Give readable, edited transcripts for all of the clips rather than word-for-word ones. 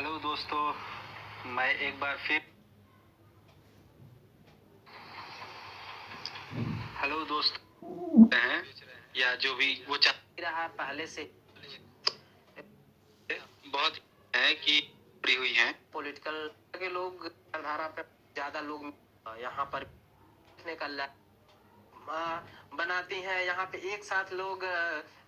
Hello दोस्तों, मैं एक बार फिर हेलो दोस्त हैं या जो भी वो चाह रहा पहले से बहुत है कि जुड़ी हुई हैं पॉलिटिकल के लोग धारा पे ज्यादा लोग यहाँ पर देखने का बनाती हैं। यहाँ पे एक साथ लोग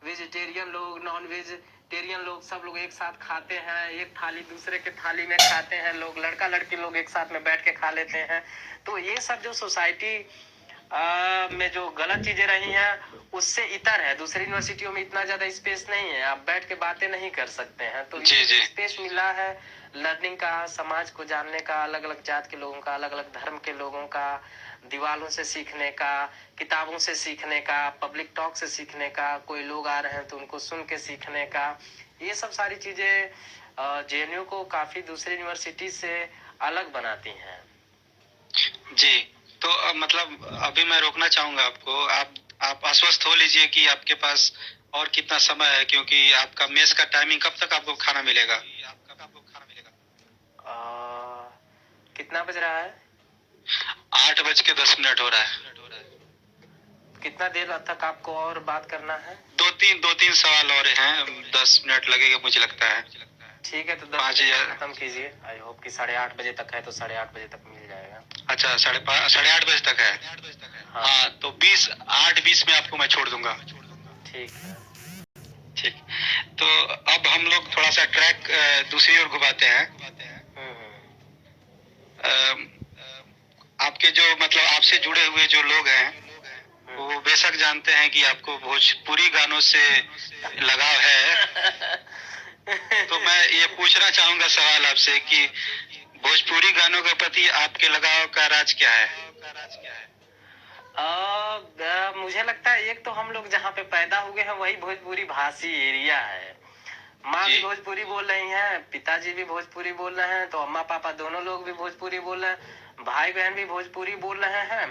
वेजिटेरियन लोग, नॉन वेजिटेरियन लोग, सब लोग एक साथ खाते हैं। एक थाली दूसरे के थाली में खाते हैं लोग, लड़का लड़की लोग एक साथ में बैठ के खा लेते हैं। तो ये सब जो सोसाइटी में जो गलत चीजें रही हैं उससे इतर है। दूसरी यूनिवर्सिटियों में इतना ज्यादा स्पेस नहीं है, आप बैठ के बातें नहीं कर सकते हैं। तो ये स्पेस मिला है लर्निंग का, समाज को जानने का, अलग अलग जात के लोगों का, अलग अलग धर्म के लोगों का, दीवारों से सीखने का, किताबों से सीखने का, पब्लिक टॉक से सीखने का, कोई लोग आ रहे हैं तो उनको सुन के सीखने का। ये सब सारी चीजें जेएनयू को काफी दूसरी यूनिवर्सिटी से अलग बनाती हैं। जी, तो मतलब अभी मैं रोकना चाहूंगा आपको। आप आश्वस्त हो लीजिए कि आपके पास और कितना समय है, क्योंकि आपका मेस का टाइमिंग कब तक आपको खाना मिलेगा? कितना बज रहा है? 8:10 हो रहा है। कितना देर तक आपको और बात करना है? दो तीन सवाल और हैं, 10 मिनट लगेगा मुझे लगता है। ठीक है, तो 10 खत्म कीजिए। आई होप कि 8:30 बजे तक है, तो 8:30 बजे तक मिल जाएगा। अच्छा, 8:30 बजे तक है। हाँ, तो 8:20 में आपको मैं छोड़ दूंगा। ठीक है। ठीक, तो अब हम लोग थोड़ा सा ट्रैक दूसरी ओर घुमाते हैं। आपके जो मतलब आपसे जुड़े हुए जो लोग हैं वो बेशक जानते हैं कि आपको भोजपुरी गानों से लगाव है। तो मैं ये पूछना चाहूंगा सवाल आपसे कि भोजपुरी गानों के प्रति आपके लगाव का राज क्या है? मुझे लगता है एक तो हम लोग जहाँ पे पैदा हुए हैं वही भोजपुरी भाषी एरिया है। माँ भी भोजपुरी बोल रही हैं, पिताजी भी भोजपुरी बोल रहे हैं, तो अम्मा पापा दोनों लोग भी भोजपुरी बोल रहे हैं, भाई बहन भी भोजपुरी बोल रहे हैं।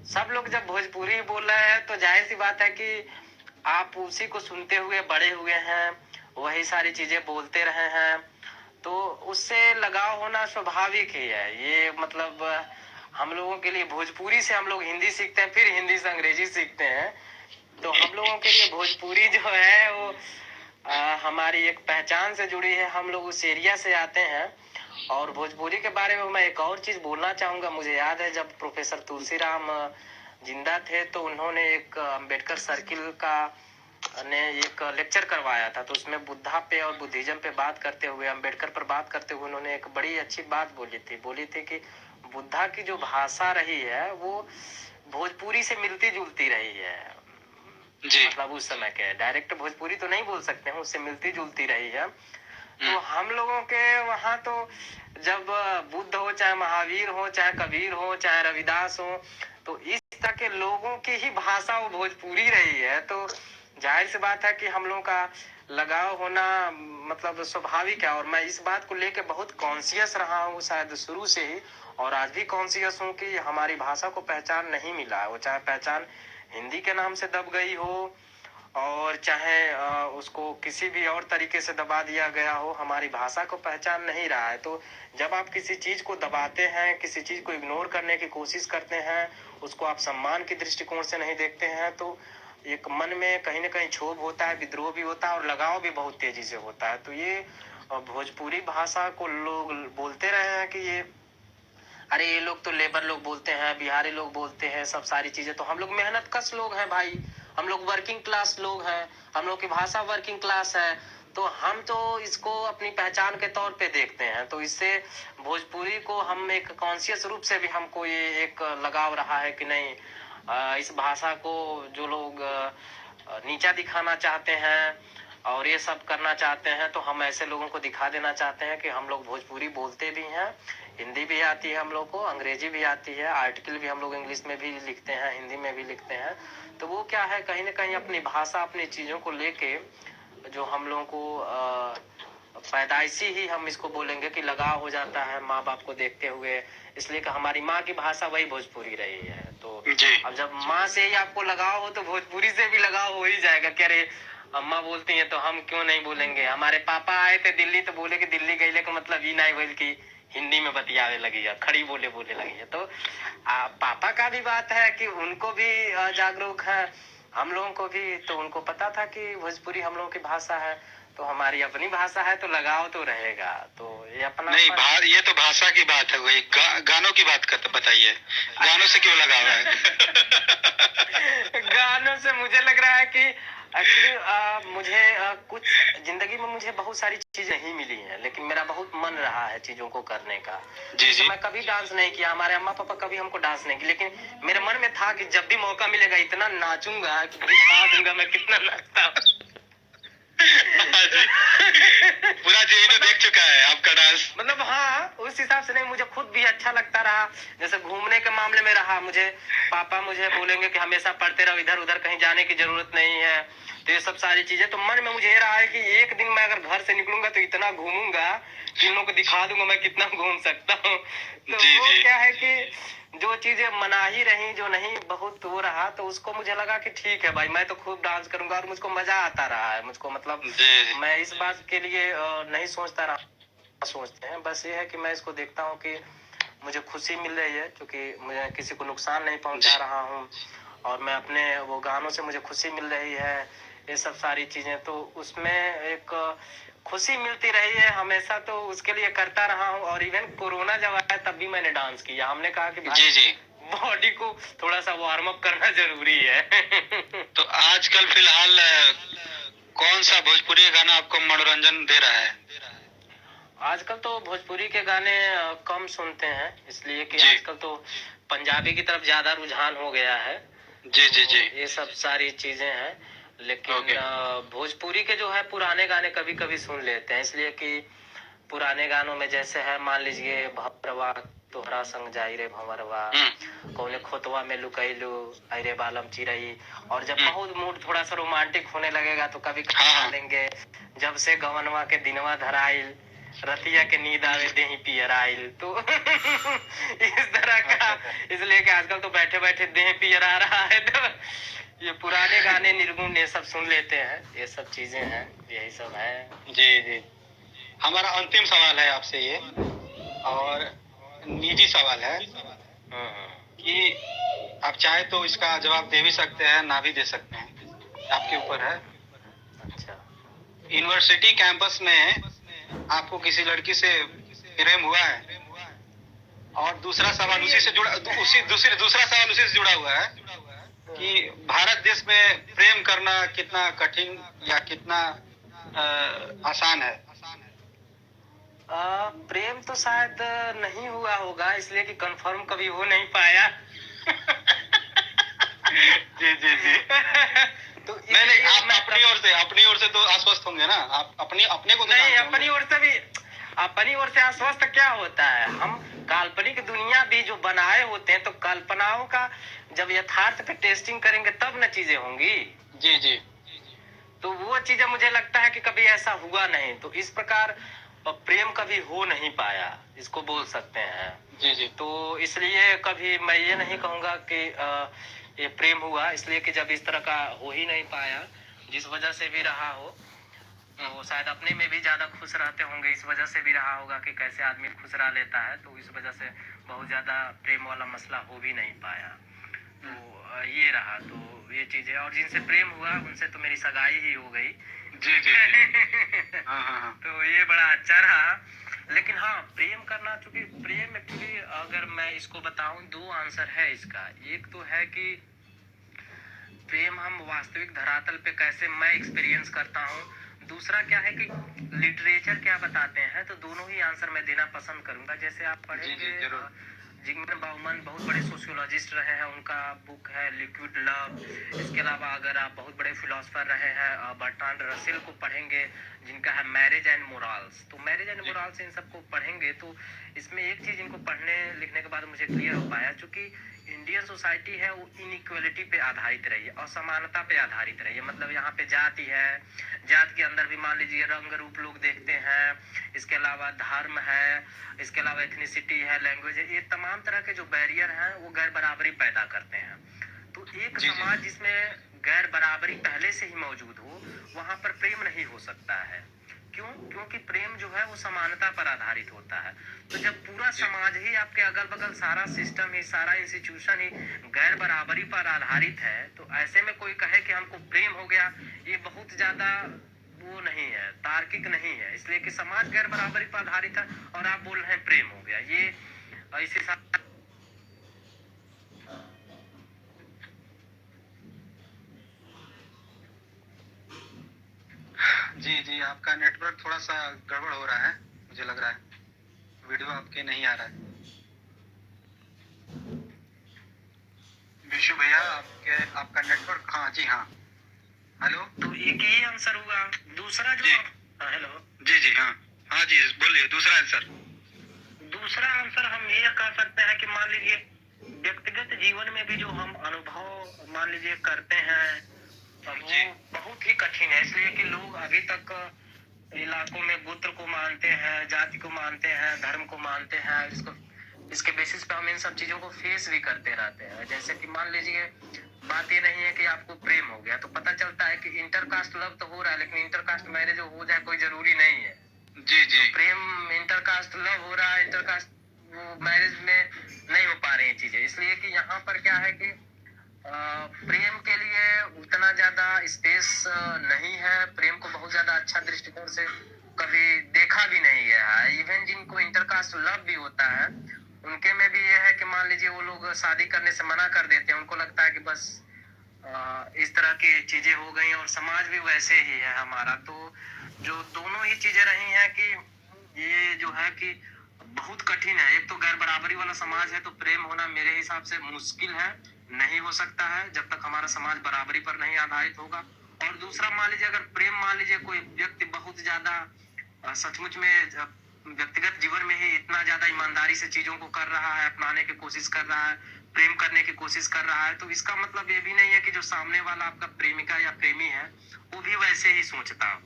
सब लोग जब भोजपुरी बोल रहे हैं तो जाहिर सी बात है कि आप उसी को सुनते हुए बड़े हुए हैं, वही सारी चीजें बोलते रहे हैं, तो उससे लगाव होना स्वाभाविक ही है। ये मतलब हम लोगों के लिए भोजपुरी से हम लोग हिंदी सीखते हैं, फिर हिंदी से अंग्रेजी सीखते हैं। तो हम लोगों के लिए भोजपुरी जो है वो हमारी एक पहचान से जुड़ी है। हम लोग उस एरिया से आते हैं। और भोजपुरी के बारे में मैं एक और चीज बोलना चाहूंगा। मुझे याद है जब प्रोफेसर तुलसीराम जिंदा थे तो उन्होंने एक अम्बेडकर सर्किल का ने एक लेक्चर करवाया था, तो उसमें बुद्धा पे और बुद्धिज्म पे बात करते हुए, अम्बेडकर पर बात करते हुए उन्होंने एक बड़ी अच्छी बात बोली थी कि बुद्धा की जो भाषा रही है वो भोजपुरी से मिलती जुलती रही है। जी। मतलब उस समय के डायरेक्ट भोजपुरी तो नहीं बोल सकते हैं, उससे मिलती जुलती रही है। तो हम लोगों के वहाँ तो जब बुद्ध हो, चाहे महावीर हो, चाहे कबीर हो, चाहे रविदास हो, तो इस तरह के लोगों की ही भाषा वो भोजपुरी रही है। तो जाहिर सी बात है कि हम लोगों का लगाव होना मतलब स्वाभाविक है। और मैं इस बात को लेके बहुत कॉन्शियस रहा हूँ शायद शुरू से ही, और आज भी कॉन्शियस हूँ कि हमारी भाषा को पहचान नहीं मिला है। वो चाहे पहचान हिंदी के नाम से दब गई हो और चाहे उसको किसी भी और तरीके से दबा दिया गया हो, हमारी भाषा को पहचान नहीं रहा है। तो जब आप किसी चीज को दबाते हैं, किसी चीज को इग्नोर करने की कोशिश करते हैं, उसको आप सम्मान की दृष्टिकोण से नहीं देखते हैं, तो एक मन में कहीं ना कहीं क्षोभ होता है, विद्रोह भी होता है और लगाव भी बहुत तेजी से होता है। तो ये भोजपुरी भाषा को लोग बोलते रहे हैं कि ये अरे ये लोग तो लेबर लोग बोलते हैं, बिहारी लोग बोलते हैं, सब सारी चीजें। तो हम लोग मेहनत कश लोग हैं भाई, हम लोग वर्किंग क्लास लोग हैं, हम लोग की भाषा वर्किंग क्लास है। तो हम तो इसको अपनी पहचान के तौर पे देखते हैं। तो इससे भोजपुरी को हम एक कॉन्शियस रूप से भी हमको ये एक लगाव रहा है कि नहीं, इस भाषा को जो लोग नीचा दिखाना चाहते हैं और ये सब करना चाहते हैं, तो हम ऐसे लोगों को दिखा देना चाहते हैं कि हम लोग भोजपुरी बोलते भी हैं, हिंदी भी आती है हम लोग को, अंग्रेजी भी आती है, आर्टिकल भी हम लोग इंग्लिश में भी लिखते हैं, हिंदी में भी लिखते हैं। तो वो क्या है, कहीं ना कहीं अपनी भाषा, अपनी चीजों को लेके जो हम लोगों को पैदाइशी ही हम इसको बोलेंगे कि लगाव हो जाता है माँ बाप को देखते हुए, इसलिए कि हमारी माँ की भाषा वही भोजपुरी रही है। तो अब जब माँ से ही आपको लगाव हो तो भोजपुरी से भी लगाव हो ही जाएगा कि अरे अम्मा बोलती हैं तो हम क्यों नहीं बोलेंगे। हमारे पापा आए थे दिल्ली तो बोले कि दिल्ली गईले का मतलब ही नहीं बोल की हिंदी में बतियावे लगी है, खड़ी बोले बोले लगी है। तो पापा का भी बात है कि उनको भी जागरूक है, हम लोगों को भी। तो उनको पता था कि भोजपुरी हम लोगों की भाषा है, तो हमारी अपनी भाषा है तो लगाव तो रहेगा। तो ये अपना नहीं ये तो भाषा की बात है, वही गानों की बात करते बताइए, गानों से क्यों लगाव है? गानों से मुझे लग रहा है कि एक्चुअली मुझे कुछ जिंदगी में मुझे बहुत सारी चीजें नहीं मिली हैं, लेकिन मेरा बहुत मन रहा है चीजों को करने का। जी जी। मैं कभी डांस नहीं किया, हमारे अम्मा पापा कभी हमको डांस नहीं किया, लेकिन मेरे मन में था कि जब भी मौका मिलेगा इतना नाचूंगा कि दिखा दूंगा मैं कितना नाचता हूँ। पूरा जेएनयू देख चुका है आपका डांस। मतलब हाँ, उस हिसाब से नहीं, मुझे खुद भी अच्छा लगता रहा। जैसे घूमने के मामले में रहा, मुझे पापा मुझे बोलेंगे कि हमेशा पढ़ते रहो, इधर उधर कहीं जाने की जरूरत नहीं है। तो ये सब सारी चीजें, तो मन में मुझे ये रहा है कि एक दिन मैं अगर घर से निकलूंगा तो इतना घूमूंगा कि इन लोगों को दिखा दूंगा मैं कितना घूम सकता हूँ। तो वो क्या है कि जो चीजें मनाही रही, जो नहीं बहुत वो रहा, तो उसको मुझे लगा कि ठीक है भाई, मैं तो खूब डांस करूंगा और मुझको मजा आता रहा है। मुझको मतलब मैं इस बात के लिए नहीं सोचता रहा, सोचते हैं बस ये है कि मैं इसको देखता हूँ कि मुझे खुशी मिल रही है, क्योंकि मुझे किसी को नुकसान नहीं पहुंचा रहा हूँ, और मैं अपने वो गानों से मुझे खुशी मिल रही है। ये सब सारी चीजें, तो उसमें एक खुशी मिलती रही है हमेशा, तो उसके लिए करता रहा हूँ। और इवन कोरोना जब आया तब भी मैंने डांस किया। हमने कहा कि भाई बॉडी को थोड़ा सा वार्म अप करना जरूरी है। तो आजकल फिलहाल कौन सा भोजपुरी गाना आपको मनोरंजन दे रहा है? आजकल तो भोजपुरी के गाने कम सुनते हैं, इसलिए कि आजकल तो पंजाबी की तरफ ज्यादा रुझान हो गया है। जी जी जी। ये सब सारी चीजें हैं, लेकिन भोजपुरी के जो है पुराने गाने कभी कभी सुन लेते हैं, इसलिए कि पुराने गानों में जैसे है, मान लीजिए भवरवा तोहरा संग जाई रे भंवरवा, कौने खोतवा में लुकैलू अरे बालम चिरई। और जब बहुत मूड थोड़ा सा रोमांटिक होने लगेगा तो कभी गा लेंगे, जब से गवनवा के दिनवा धराइल रतिया के नींद आवे देही पियर आइल। तो इस तरह का, इसलिए कि आजकल तो बैठे बैठे देह पियर आ रहा है, तो ये पुराने गाने निर्गुण ये सब सुन लेते हैं। ये सब चीजें हैं, यही सब है। जी जी। हमारा अंतिम सवाल है आपसे ये, और निजी सवाल है कि आप चाहे तो इसका जवाब दे भी सकते हैं, ना भी दे सकते हैं, आपके ऊपर है। अच्छा। यूनिवर्सिटी कैंपस में आपको किसी लड़की से प्रेम हुआ है? और दूसरा सवाल उसी से जुड़ा, दूसरा सवाल उसी से जुड़ा हुआ है कि भारत देश में प्रेम करना कितना कठिन या कितना आसान है? प्रेम तो शायद नहीं हुआ होगा, इसलिए कि कंफर्म कभी हो नहीं पाया। जी जी जी। तो नहीं, आप अपनी ओर से तो आश्वस्त होंगे ना, आप अपने को तो नहीं, अपनी ओर से भी, अपनी ओर से आश्वस्त क्या होता है, हम काल्पनिक दुनिया भी जो बनाए होते हैं, तो कल्पनाओं का जब यथार्थ पे टेस्टिंग करेंगे तब न चीजें होंगी। जी जी। तो वो चीजें मुझे लगता है कि कभी ऐसा हुआ नहीं, तो इस प्रकार प्रेम कभी हो नहीं पाया, इसको बोल सकते हैं। जी जी। तो इसलिए कभी मैं ये नहीं कहूंगा कि ये प्रेम हुआ, इसलिए कि जब इस तरह का हो ही नहीं पाया, जिस वजह से भी रहा हो, वो शायद अपने में भी ज्यादा खुश रहते होंगे, इस वजह से भी रहा होगा कि कैसे आदमी खुश रह लेता है, तो इस वजह से बहुत ज्यादा प्रेम वाला मसला हो भी नहीं पाया। तो ये रहा, तो ये चीजें। और जिनसे प्रेम हुआ उनसे तो मेरी सगाई ही हो गई। जी जी जी। हाँ। तो ये बड़ा अच्छा रहा। लेकिन हाँ, प्रेम करना, चूंकि प्रेम एक्चुअली अगर मैं इसको बताऊं, दो आंसर है इसका। एक तो है कि प्रेम हम वास्तविक धरातल पे कैसे मैं एक्सपीरियंस करता हूँ, दूसरा क्या है कि लिटरेचर क्या बताते हैं, तो दोनों ही आंसर मैं देना पसंद करूंगा। जैसे आप पढ़ेंगे, जिगमन बाउमन बहुत बड़े सोशियोलॉजिस्ट रहे हैं, उनका बुक है लिक्विड लव। इसके अलावा अगर आप बहुत बड़े फिलोसफर रहे हैं, बर्ट्रांड रसेल को पढ़ेंगे, जिनका है मैरिज एंड मोरल्स, तो मैरिज एंड मोरल्स इन सबको पढ़ेंगे तो इसमें एक चीज इनको पढ़ने लिखने के बाद मुझे क्लियर हो पाया, चूंकि इंडियन सोसाइटी है वो इनइक्वलिटी पे आधारित रही है, असमानता पे आधारित रही है। मतलब यहाँ पे जाति है, जात के अंदर भी मान लीजिए रंग रूप लोग देखते हैं, इसके अलावा धर्म है, इसके अलावा एथनिसिटी है, लैंग्वेज है, ये तमाम तरह के जो बैरियर हैं वो गैर बराबरी पैदा करते हैं। तो एक समाज जिसमें गैर बराबरी पहले से ही मौजूद हो, वहां पर प्रेम नहीं हो सकता है। क्यों? क्योंकि प्रेम जो है वो समानता पर आधारित होता है। तो जब पूरा समाज ही आपके अगल बगल सारा सिस्टम ही सारा इंस्टीट्यूशन ही गैर बराबरी पर आधारित है, तो ऐसे में कोई कहे कि हमको प्रेम हो गया, ये बहुत ज्यादा वो नहीं है, तार्किक नहीं है। इसलिए कि समाज गैर बराबरी पर आधारित है और आप बोल रहे हैं प्रेम हो गया, ये इस हिसाब। जी जी, आपका नेटवर्क थोड़ा सा गड़बड़ हो रहा है, मुझे लग रहा है वीडियो आपके नहीं आ रहा है। विशु भैया, आपका नेटवर्क, हाँ जी हाँ, हेलो। तो एक ही आंसर हुआ। दूसरा जो, हाँ हेलो, जी जी हाँ, हाँ जी बोलिए दूसरा आंसर। दूसरा आंसर हम ये कह सकते हैं कि मान लीजिए व्यक्तिगत जीवन में भी जो हम अनुभव मान लीजिए करते हैं, वो बहुत ही कठिन है। इसलिए कि लोग अभी तक इलाकों में गोत्र को मानते हैं, जाति को मानते हैं, धर्म को मानते हैं। इसके बेसिस पे हम इन सब चीजों को फेस भी करते रहते हैं। जैसे कि मान लीजिए बात ये नहीं है कि आपको प्रेम हो गया, तो पता चलता है कि इंटरकास्ट लव तो हो रहा है, लेकिन इंटरकास्ट मैरिज हो जाए कोई जरूरी नहीं है। जी जी, तो प्रेम इंटरकास्ट लव हो रहा है, इंटरकास्ट वो मैरिज में नहीं हो पा रही है चीजें। इसलिए कि यहाँ पर क्या है कि प्रेम के लिए उतना ज्यादा स्पेस नहीं है। प्रेम को बहुत ज्यादा अच्छा दृष्टिकोण से कभी देखा भी नहीं गया है। इवन जिनको इंटरकास्ट लव भी होता है, उनके में भी ये है कि मान लीजिए वो लोग शादी करने से मना कर देते हैं। उनको लगता है कि बस इस तरह की चीजें हो गई और समाज भी वैसे ही है हमारा। तो जो दोनों ही चीजें रही हैं कि ये जो है कि बहुत कठिन है। एक तो गैर बराबरी वाला समाज है, तो प्रेम होना मेरे हिसाब से मुश्किल है, नहीं हो सकता है जब तक हमारा समाज बराबरी पर नहीं आधारित होगा। और दूसरा मान लीजिए अगर प्रेम, मान लीजिए कोई व्यक्ति बहुत ज्यादा सचमुच में व्यक्तिगत जीवन में ही इतना ज्यादा ईमानदारी से चीजों को कर रहा है, अपनाने की कोशिश कर रहा है, प्रेम करने की कोशिश कर रहा है, तो इसका मतलब ये भी नहीं है कि जो सामने वाला आपका प्रेमिका या प्रेमी है वो भी वैसे ही सोचता हो।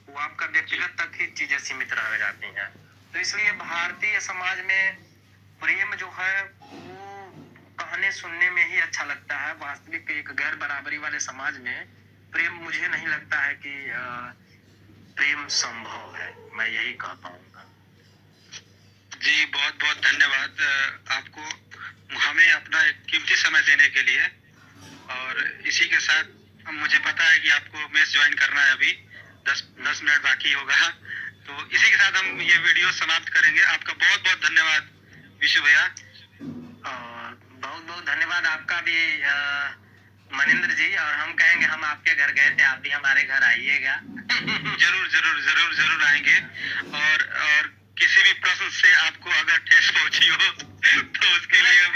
वो आपका व्यक्तिगत तक ही चीजें सीमित रह जाती हैं। तो इसलिए भारतीय समाज में प्रेम जो है वो कहने सुनने में ही अच्छा लगता है। वास्तविक एक गैर बराबरी वाले समाज में प्रेम मुझे नहीं लगता है कि प्रेम संभव है, मैं यही कह पाऊंगा। जी बहुत बहुत धन्यवाद आपको, हमें अपना एक कीमती समय देने के लिए। और इसी के साथ मुझे पता है कि आपको मैच ज्वाइन करना है, अभी 10 मिनट बाकी होगा, तो इसी के साथ हम ये वीडियो समाप्त करेंगे। आपका बहुत बहुत धन्यवाद विशु भैया। बहुत बहुत धन्यवाद आपका भी मनिंद्र जी। और हम कहेंगे हम आपके घर गए थे, आप भी हमारे घर आइएगा। जरूर जरूर जरूर जरूर आएंगे। और किसी भी प्रश्न से आपको अगर ठेस पहुंची हो तो उसके लिए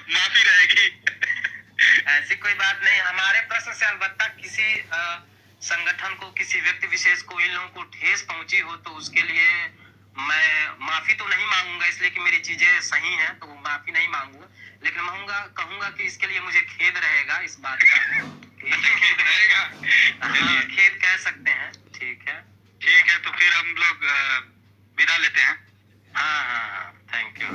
माफी रहेगी। ऐसी कोई बात नहीं, हमारे प्रश्न से अलबत्ता किसी संगठन को, किसी व्यक्ति विशेष को, इन लोगों को ठेस पहुंची हो तो उसके लिए मैं माफी तो नहीं मांगूंगा, इसलिए कि मेरी चीजें सही हैं, तो माफी नहीं मांगूंगा। लेकिन कहूंगा कि इसके लिए मुझे खेद रहेगा इस बात का। खेद रहेगा, हाँ खेद कह सकते हैं। ठीक है, ठीक है, तो फिर हम लोग विदा लेते हैं। हाँ हाँ हाँ, थैंक यू।